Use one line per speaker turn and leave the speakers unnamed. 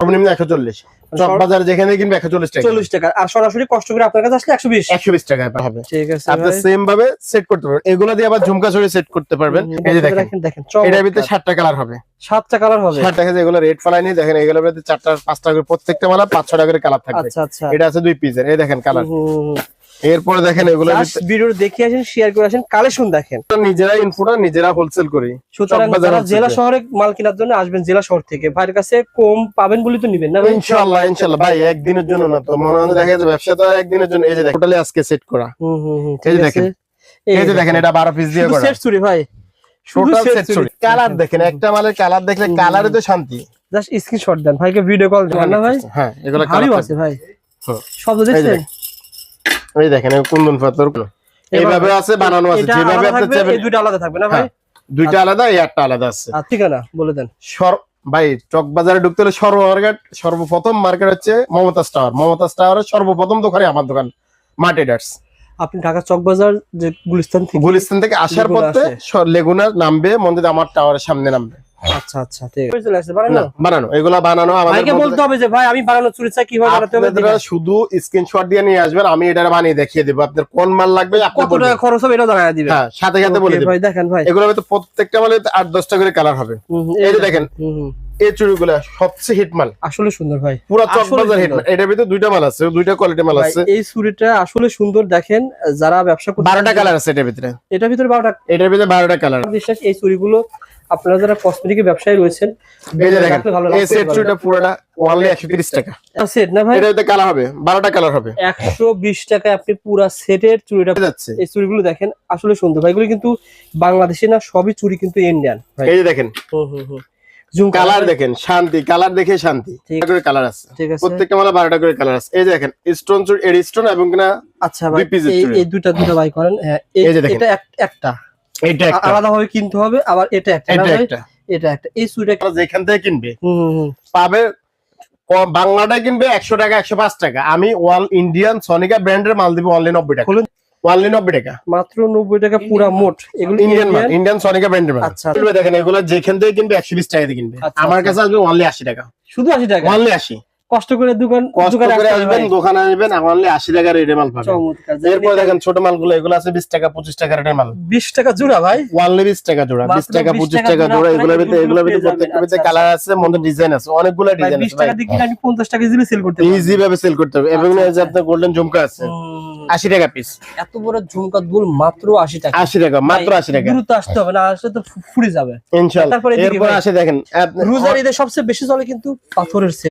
সর্বনিম্ন 140, চক বাজার যেখানে কিনবে 140 টাকা,
40 টাকা। আর সরাসরি কষ্ট করে আপনার কাছে আসলে 120
টাকায় হবে।
ঠিক আছে
আপনি
ভাই,
সেম ভাবে সেট করতে পারবেন, এগুলা দিয়ে আবার ঝুমকা ছড়ে সেট করতে পারবেন। এই যে দেখেন এটার ভিতরে 7টা কালার হবে,
7টা কালার হবে।
7 টাকা যেগুলো রেড ফলাই নেই, দেখেন এগুলোর ভিতরে 4টা 5টা করে প্রত্যেকটা মালা 5-6টা করে কালার থাকবে।
আচ্ছা আচ্ছা,
এটা আছে 2 পিসের, এই দেখেন কালার। এরপর দেখেন এগুলো
ভিডিও দেখে আসেন, শেয়ার করে আসেন, কালেকশন দেখেন।
নিজেরা ইনফোটা নিজেরা হোলসেল করি।
সুতরাং যারা জেলা শহরে মাল কেনার জন্য আসবেন, জেলা শহর থেকে ভাইয়ের কাছে কম পাবেন বলে তো নিবেন না ভাই?
ইনশাআল্লাহ ইনশাআল্লাহ ভাই, একদিনের জন্য না তো, মনে হয় দেখা যায় ব্যবসা তো একদিনের জন্য। এই যে দেখেন টোটালি আজকে সেট করা। এই যে দেখেন, এই যে দেখেন এটা 12 পিস দিয়ে করা
সেট চুরি ভাই,
টোটাল সেট চুরি। কালার দেখেন, একটা মালের কালার দেখলে কালারে তো শান্তি।
জাস্ট স্ক্রিনশট দেন ভাইকে, ভিডিও কল দেন না ভাই?
হ্যাঁ এগুলো
ভালো
কালার
আছে ভাই, সব দেখছেন।
এই দেখেন কুন্দন পাথর এইভাবে আছে, বানানো আছে যেভাবে আপনি চাইবেন।
এই দুটো আলাদা থাকবে না ভাই?
দুইটা আলাদা, এই একটা আলাদা আছে।
ঠিকানা বলে দেন।
ভাই চক বাজারে ঢুকতে হলে সর্বপ্রথম মার্কেট হচ্ছে মমতাজ টাওয়ার। মমতাজ টাওয়ারের সর্বপ্রথম দোকানে আমার দোকান মা ট্রেডার্স।
আপনি ঢাকা চক বাজার যে গুলিস্তান থেকে
আসার পথে লেগুনা নামবে, মন্দির আমার টাওয়ারের সামনে নামবে।
আচ্ছা আচ্ছা, ঠিক আছে। চলে আসছে বানানো,
এগুলা বানানো
আমাদেরকে বলতে হবে যে ভাই আমি বানানো চুরি চাই, কিভাবে বানাতে হবে।
আপনারা শুধু স্ক্রিনশট দিয়ে নিয়ে আসবেন, আমি এটা বানিয়ে দেখিয়ে দেব। আপনার কোন মাল লাগবে,
কত টাকা খরচ হবে এটাও জানাই দিবেন।
হ্যাঁ সাথে সাথে বলে দেব
ভাই। দেখেন ভাই
এগুলোর ভিতরে প্রত্যেকটা মালে 8-10টা করে কালার হবে। এই যে দেখেন এই চুড়িগুলো সবচেয়ে হিট মাল,
আসলে সুন্দর ভাই,
পুরো চক বাজার হিট মাল। এটার ভিতরে দুইটা মাল আছে, দুইটা কোয়ালিটি মাল আছে।
এই চুড়িটা আসলে সুন্দর, দেখেন যারা ব্যবসা করতে।
12টা কালার আছে এটার ভিতরে,
12টা,
এটার ভিতরে 12টা কালার।
বিশ্বাস এই চুড়িগুলো আপনারা যারা কসমেটিক ব্যবসায়ী রয়েছেন,
এই যে দেখেন এই সেট চুড়িটা পুরোটা অনলি 130 টাকা
সেট না ভাই?
এটাতে কালার হবে 12টা কালার হবে,
120 টাকায় আপনি পুরো সেটের চুড়িটা
যাচ্ছে।
এই চুড়িগুলো দেখেন আসলে সুন্দর ভাই, এগুলো কিন্তু বাংলাদেশি না, সবই চুড়ি কিন্তু ইন্ডিয়ান ভাই।
এই যে দেখেন কালার দেখেন, শান্তি কালার দেখে শান্তি করে কালার আছে। প্রত্যেকটা মালা 12টা করে কালার আছে। এই যে দেখেন স্টোন চুড়ি, এর স্টোন এবং কিনা। আচ্ছা ভাই
এই দুটো বাই করেন। হ্যাঁ এটা একটা,
এটা একটা
আলাদা ভাবে কিনতে হবে, আবার এটা একটা, এটা একটা। এই চুড়িটা
যেখান থেকে কিনবে পাবে, বাংলাটায় কিনবে 100 টাকা 105 টাকা। আমি ওয়াল ইন্ডিয়ান সনিকা ব্র্যান্ডের মাল দিব অনলি 90 টাকা, অনলি 90 টাকা,
মাত্র 90 টাকা পুরা মোট। এগুলো
ইন্ডিয়ান মাল, ইন্ডিয়ান সনিকা ব্র্যান্ডের মাল। আচ্ছা দেখেন এগুলো যেখান থেকে কিনবে 120 টাকা দিয়ে কিনবে, আমার কাছে আসবে অনলি 80 টাকা,
শুধু 80 টাকা,
অনলি 80।
কষ্ট করে
দোকানে আসবেন অনলি 80 টাকার রেটে মাল পাবেন। এরপর দেখেন ছোট মালগুলো, এগুলো আছে 20 টাকা 25 টাকা রেটের মাল।
20 টাকা জোড়া ভাই,
অনলি 20 টাকা জোড়া, 20 টাকা 25 টাকা জোড়া। এগুলোর ভিতরে প্রত্যেকটা ভিতরে কালার আছে, মধ্যে ডিজাইন আছে, অনেকগুলো ডিজাইন আছে।
20 টাকা দিয়ে কিনে আমি 50 টাকা ইজিলি সেল করতে পারবো,
ইজি ভাবে সেল করতে হবে। এবং এই যে আপনার গোল্ডেন ঝুমকা আছে 80 টাকা পিস,
এত বড় ঝুমকা দুল মাত্র 80 টাকা,
80 টাকা মাত্র 80 টাকা।
দ্রুত আসতে হবে, না আসলে তো ফুরে যাবে
ইনশাআল্লাহ। এরপর আসে দেখেন
রোজার ঈদে সবচেয়ে বেশি চলে কিন্তু পাথরের সেট।